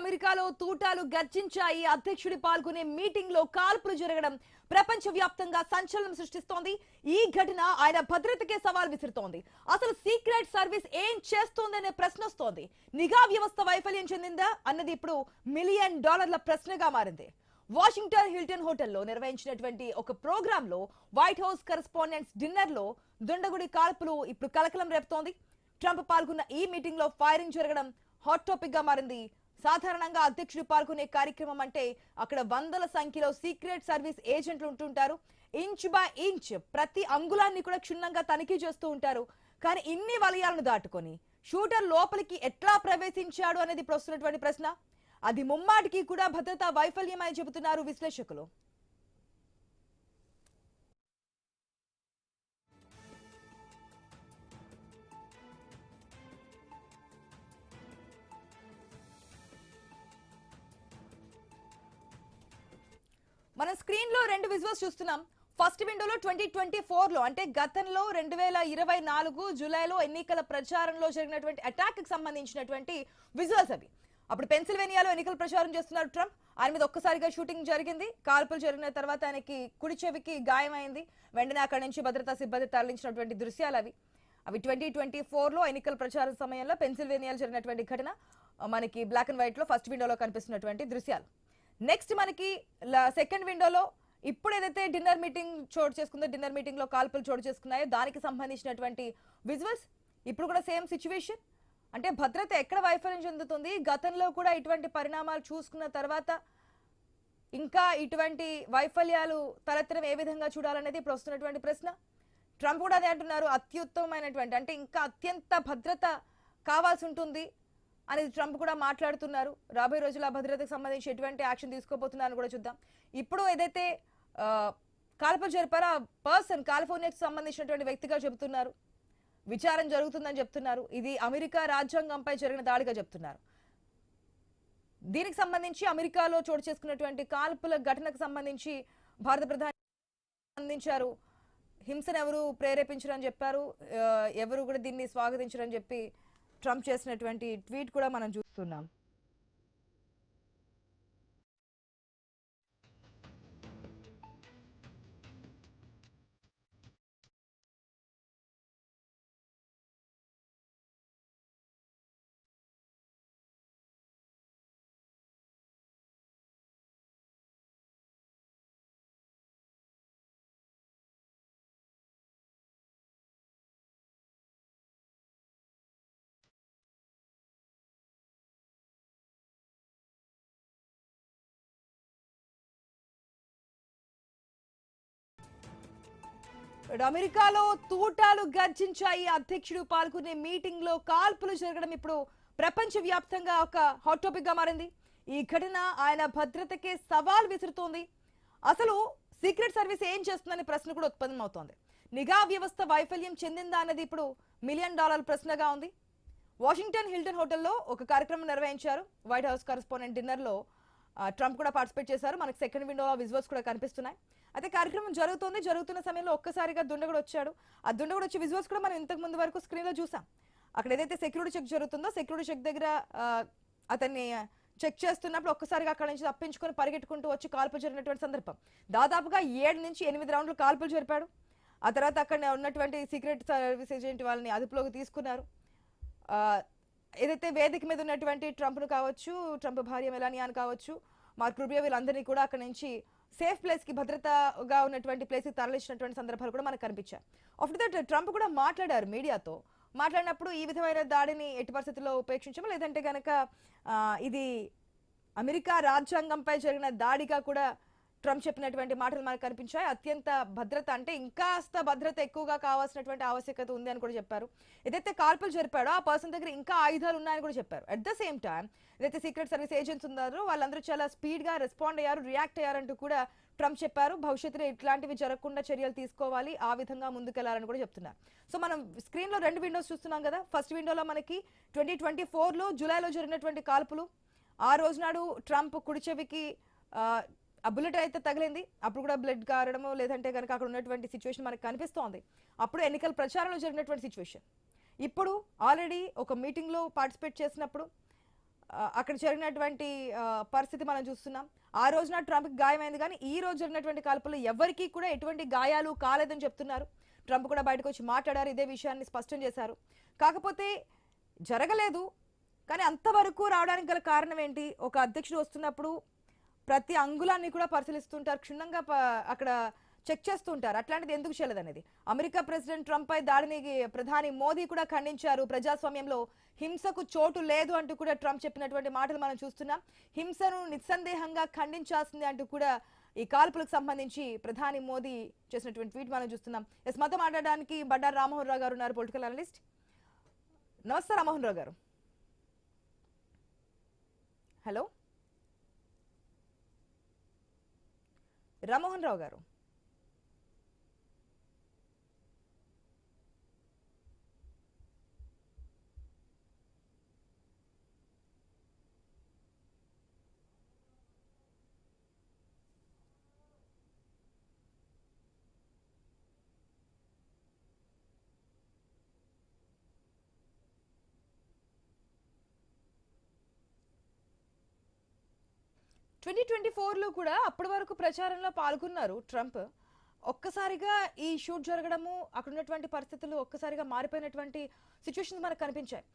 అమెరికాలో తూటాలు గర్జించాయి. అధ్యక్షుడి పాల్గొనే మీటింగ్ లో కాల్పులు జరగడం ప్రపంచవ్యాప్తంగా సంచలనం సృష్టిస్తోంది. ఈ ఘటన ఆయన భద్రతకే సవాల్ విసురుతోంది. అసలు సీక్రెట్ సర్వీస్ ఏం చేస్తోందనే ప్రశ్న వస్తోంది. నిఘా వ్యవస్థ వైఫల్యం చెందిందా అన్నది ఇప్పుడు $1 మిలియన్ ప్రశ్నగా మారింది. వాషింగ్టన్ హిల్టన్ హోటల్లో నిర్వహించినటువంటి ఒక ప్రోగ్రామ్ లో వైట్ హౌస్ కరెస్పాండెంట్స్ డిన్నర్ లో దుండగుడి కాల్పులు ఇప్పుడు కలకలం రేపుతోంది. ట్రంప్ పాల్గొన్న ఈ మీటింగ్ లో ఫైరింగ్ జరగడం హాట్ టాపిక్ గా మారింది. సాధారణంగా అధ్యక్షుడు పాల్గొనే కార్యక్రమం అంటే అక్కడ వందల సంఖ్యలో సీక్రెట్ సర్వీస్ ఏజెంట్లు ఉంటుంటారు. ఇంచ్ బై ఇంచ్ ప్రతి అంగుళాన్ని కూడా క్షుణ్ణంగా తనిఖీ చేస్తూ ఉంటారు. కానీ ఇన్ని వలయాలను దాటుకొని షూటర్ లోపలికి ఎట్లా ప్రవేశించాడు అనేది ఇప్పుడు వస్తున్నటువంటి ప్రశ్న. అది ముమ్మాటికి కూడా భద్రతా వైఫల్యం అని చెబుతున్నారు విశ్లేషకులు. మనం స్క్రీన్ లో రెండు విజువల్స్ చూస్తున్నాం. ఫస్ట్ విండోలో 2024 లో అంటే గతంలో 2024 జూలైలో ఎన్నికల ప్రచారంలో జరిగినటువంటి అటాక్ కి సంబంధించినటువంటి విజువల్స్ అవి. అప్పుడు పెన్సిల్వేనియాలో ఎన్నికల ప్రచారం చేస్తున్నారు ట్రంప్. ఆయన మీద ఒక్కసారిగా షూటింగ్ జరిగింది. కాల్పులు జరిగిన తర్వాత ఆయనకి కుడి చెవికి గాయమైంది. వెంటనే అక్కడి నుంచి భద్రతా సిబ్బంది తరలించినటువంటి దృశ్యాలు అవి. 2024 లో ఎన్నికల ప్రచారం సమయంలో పెన్సిల్వేనియాలో జరిగినటువంటి ఘటన మనకి బ్లాక్ అండ్ వైట్ లో ఫస్ట్ విండోలో కనిపిస్తున్నటువంటి దృశ్యాలు. నెక్స్ట్ మనకి సెకండ్ విండోలో ఇప్పుడు ఏదైతే డిన్నర్ మీటింగ్ చోటు చేసుకుందో, డిన్నర్ మీటింగ్ లో కాల్పులు చోటు చేసుకున్నాయో దానికి సంబంధించినటువంటి విజువల్స్. ఇప్పుడు కూడా సేమ్ సిచ్యువేషన్. అంటే భద్రత ఎక్కడ వైఫల్యం చెందుతుంది, గతంలో కూడా ఇటువంటి పరిణామాలు చూసుకున్న తర్వాత ఇంకా ఇటువంటి వైఫల్యాలు తలెత్తడం ఏ విధంగా చూడాలనేది ఇప్పుడు వస్తున్నటువంటి ప్రశ్న. ట్రంప్ కూడా అదే అంటున్నారు. అత్యుత్తమమైనటువంటి అంటే ఇంకా అత్యంత భద్రత కావాల్సి ఉంటుంది అనేది ట్రంప్ కూడా మాట్లాడుతున్నారు. రాబోయే రోజుల భద్రతకు సంబంధించి ఎటువంటి యాక్షన్ తీసుకోబోతున్నారని కూడా చూద్దాం. ఇప్పుడు ఏదైతే కాల్పులు జరిపారో ఆ పర్సన్ కాలిఫోర్నియాకి సంబంధించినటువంటి వ్యక్తిగా చెబుతున్నారు. విచారణ జరుగుతుందని చెప్తున్నారు. ఇది అమెరికా రాజ్యాంగంపై జరిగిన దాడిగా చెప్తున్నారు. దీనికి సంబంధించి అమెరికాలో చోటు చేసుకున్నటువంటి కాల్పుల ఘటనకు సంబంధించి భారత ప్రధాని స్పందించారు. హింసను ఎవరు ప్రేరేపించరని చెప్పారు. ఎవరు కూడా దీన్ని స్వాగతించరని చెప్పి ట్రంప్ చేసినటువంటి ట్వీట్ కూడా మనం చూస్తున్నాం. అమెరికాలో తూటాలు గర్జించాయి. అధ్యక్షుడు పాల్గొనే మీటింగ్ లో కాల్పులు జరగడం ఇప్పుడు ప్రపంచ వ్యాప్తంగా ఒక హాట్ టాపిక్ గా మారింది. ఈ ఘటన ఆయన భద్రతకే సవాల్ విసురుతోంది. అసలు సీక్రెట్ సర్వీస్ ఏం చేస్తుందనే ప్రశ్న కూడా ఉత్పన్నమవుతోంది. నిఘా వ్యవస్థ వైఫల్యం చెందిందా అనేది ఇప్పుడు $1 మిలియన్ ప్రశ్నగా ఉంది. వాషింగ్టన్ హిల్టన్ హోటల్లో ఒక కార్యక్రమం నిర్వహించారు. వైట్ హౌస్ కరెస్పాండెంట్ డిన్నర్ లో ట్రంప్ కూడా పార్టిసిపేట్ చేశారు. మనకు సెకండ్ విండోలో విజువల్స్ కూడా కనిపిస్తున్నాయి. అయితే కార్యక్రమం జరుగుతున్న సమయంలో ఒక్కసారిగా దుండగుడు వచ్చాడు. ఆ దుండగుడు వచ్చే విజువల్స్ కూడా మనం ఇంతకు ముందు వరకు స్క్రీన్ లో చూసాం. అక్కడ ఏదైతే సెక్యూరిటీ చెక్ జరుగుతుందో సెక్యూరిటీ చెక్ దగ్గర అతన్ని చెక్ చేస్తున్నప్పుడు ఒక్కసారిగా అక్కడ నుంచి తప్పించుకొని పరిగెట్టుకుంటూ వచ్చి కాల్పులు జరిగినటువంటి సందర్భం. దాదాపుగా 7 నుంచి 8 రౌండ్లు కాల్పులు జరిపాడు. ఆ తర్వాత అక్కడ ఉన్నటువంటి సీక్రెట్ సర్వీస్ ఏజెంట్ వాళ్ళని అదుపులోకి తీసుకున్నారు. ఏదైతే వేదిక మీద ఉన్నటువంటి ట్రంప్ను కావచ్చు, ట్రంప్ భార్య మెలానియాను కావచ్చు, మార్క్ రూబియో వీళ్ళందరినీ కూడా అక్కడ నుంచి సేఫ్ ప్లేస్ కి భద్రతగా ఉన్నటువంటి ప్లేస్ కి తరలించినటువంటి సందర్భాలు కూడా మనకు కనిపించాయి. ఆఫ్టర్ దట్ ట్రంప్ కూడా మాట్లాడారు మీడియాతో. మాట్లాడినప్పుడు ఈ విధమైన దాడిని ఎట్టి పరిస్థితుల్లో ఉపేక్షించము, లేదంటే కనుక ఇది అమెరికా రాజ్యాంగంపై జరిగిన దాడిగా కూడా ట్రంప్ చెప్పినటువంటి మాటలు మనకు కనిపించాయి. అత్యంత భద్రత అంటే ఇంకాస్త భద్రత ఎక్కువగా కావాల్సినటువంటి ఆవశ్యకత ఉంది అని కూడా చెప్పారు. ఏదైతే కాల్పులు జరిపాడో ఆ పర్సన్ దగ్గర ఇంకా ఆయుధాలు ఉన్నాయని కూడా చెప్పారు. అట్ ద సేమ్ టైం ఏదైతే సీక్రెట్ సర్వీస్ ఏజెంట్స్ ఉన్నారో వాళ్ళందరూ చాలా స్పీడ్ గా రెస్పాండ్ అయ్యారు, రియాక్ట్ అయ్యారంటూ కూడా ట్రంప్ చెప్పారు. భవిష్యత్తులో ఇట్లాంటివి జరగకుండా చర్యలు తీసుకోవాలి, ఆ విధంగా ముందుకెళ్లాలని కూడా చెప్తున్నారు. సో మనం స్క్రీన్ లో రెండు విండోస్ చూస్తున్నాం కదా. ఫస్ట్ విండోలో మనకి 2024 లో జూలైలో జరిగినటువంటి కాల్పులు. ఆ రోజు నాడు ట్రంప్ కుడి చెవికి ఆ బుల్లెట్ అయితే తగిలింది. అప్పుడు కూడా బ్లడ్ కారడము లేదంటే కనుక అక్కడ ఉన్నటువంటి సిచ్యువేషన్ మనకు కనిపిస్తోంది. అప్పుడు ఎన్నికల ప్రచారంలో జరిగినటువంటి సిచ్యువేషన్. ఇప్పుడు ఆల్రెడీ ఒక మీటింగ్లో పార్టిసిపేట్ చేసినప్పుడు అక్కడ జరిగినటువంటి పరిస్థితి మనం చూస్తున్నాం. ఆ రోజున ట్రంప్కి గాయమైంది, కానీ ఈ రోజు జరిగినటువంటి కాల్పుల్లో ఎవరికీ కూడా ఎటువంటి గాయాలు కాలేదని చెప్తున్నారు. ట్రంప్ కూడా బయటకు వచ్చి మాట్లాడారు, ఇదే విషయాన్ని స్పష్టం చేశారు. కాకపోతే జరగలేదు, కానీ అంతవరకు రావడానికి గల కారణం ఏంటి? ఒక అధ్యక్షుడు వస్తున్నప్పుడు ప్రతి అంగుళాన్ని కూడా పరిశీలిస్తుంటారు, క్షుణ్ణంగా అక్కడ చెక్ చేస్తుంటారు. అట్లాంటిది ఎందుకు చేయలేదనేది. అమెరికా ప్రెసిడెంట్ ట్రంప్ పై దాడిని ప్రధాని మోదీ కూడా ఖండించారు. ప్రజాస్వామ్యంలో హింసకు చోటు లేదు అంటూ కూడా ట్రంప్ చెప్పినటువంటి మాటలు మనం చూస్తున్నాం. హింసను నిస్సందేహంగా ఖండించాల్సిందే అంటూ కూడా ఈ కాల్పులకు సంబంధించి ప్రధాని మోదీ చేసినటువంటి ట్వీట్ మనం చూస్తున్నాం. ఎస్, మాతో మాట్లాడడానికి బండారు రామ్మోహన్ రావు గారు ఉన్నారు, పొలిటికల్ అనలిస్ట్. నమస్తే రామ్మోహన్ రావు గారు. హలో రామ్మోహన్ రావు గారు. ట్వంటీ 2024లో కూడా అప్పటి వరకు ప్రచారంలో పాల్గొన్నారు ట్రంప్. ఒక్కసారిగా ఈ షూట్ జరగడము, అక్కడ ఉన్నటువంటి పరిస్థితులు ఒక్కసారిగా మారిపోయినటువంటి సిచ్యువేషన్స్ మనకు కనిపించాయి.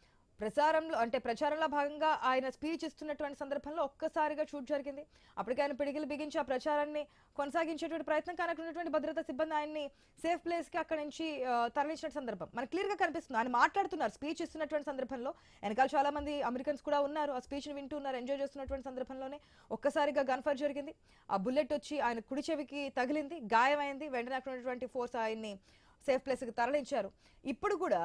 ప్రచారంలో భాగంగా ఆయన స్పీచ్ ఇస్తున్నటువంటి సందర్భంలో ఒక్కసారిగా షూట్ జరిగింది. అప్పటికే ఆయన పిడికిలు బిగించి ఆ ప్రచారాన్ని కొనసాగించేటువంటి ప్రయత్నం, కానీ అక్కడ ఉన్నటువంటి భద్రతా సిబ్బంది ఆయన్ని సేఫ్ ప్లేస్ కి అక్కడ నుంచి తరలించిన సందర్భం మనకు క్లియర్ గా కనిపిస్తుంది. ఆయన మాట్లాడుతున్నారు స్పీచ్ ఇస్తున్నటువంటి సందర్భంలో, వెనకాల చాలా మంది అమెరికన్స్ కూడా ఉన్నారు, ఆ స్పీచ్ ని వింటున్నారు, ఎంజాయ్ చేస్తున్నటువంటి సందర్భంలోనే ఒక్కసారిగా గన్ ఫైర్ జరిగింది. ఆ బుల్లెట్ వచ్చి ఆయన కుడి చెవికి తగిలింది, గాయమైంది. వెంటనే అక్కడ ఉన్నటువంటి ఫోర్స్ ఆయన్ని సేఫ్ ప్లేస్ కి తరలించారు. ఇప్పుడు కూడా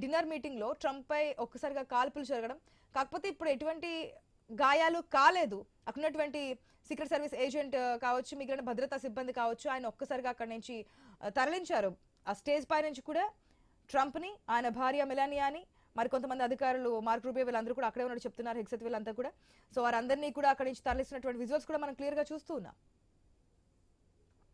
డిన్నర్ మీటింగ్ లో ట్రంప్ పై ఒక్కసారిగా కాల్పులు జరగడం, కాకపోతే ఇప్పుడు ఎటువంటి గాయాలు కాలేదు. అక్కడ ఉన్నటువంటి సీక్రెట్ సర్వీస్ ఏజెంట్ కావచ్చు, మిగిలిన భద్రతా సిబ్బంది కావచ్చు, ఆయన ఒక్కసారిగా అక్కడి నుంచి తరలించారు. ఆ స్టేజ్ పై నుంచి కూడా ట్రంప్ ని, ఆయన భార్య మెలానియాని, మరి కొంతమంది అధికారులు, మార్క్ రూబియో, వీళ్ళందరూ కూడా అక్కడే ఉన్నట్టు చెప్తున్నారు, హెక్సెత్ వీళ్ళంతా కూడా. సో వారందరినీ కూడా అక్కడి నుంచి తరలిస్తున్నటువంటి విజువల్స్ కూడా మనం క్లియర్ గా చూస్తూ ఉన్నాం.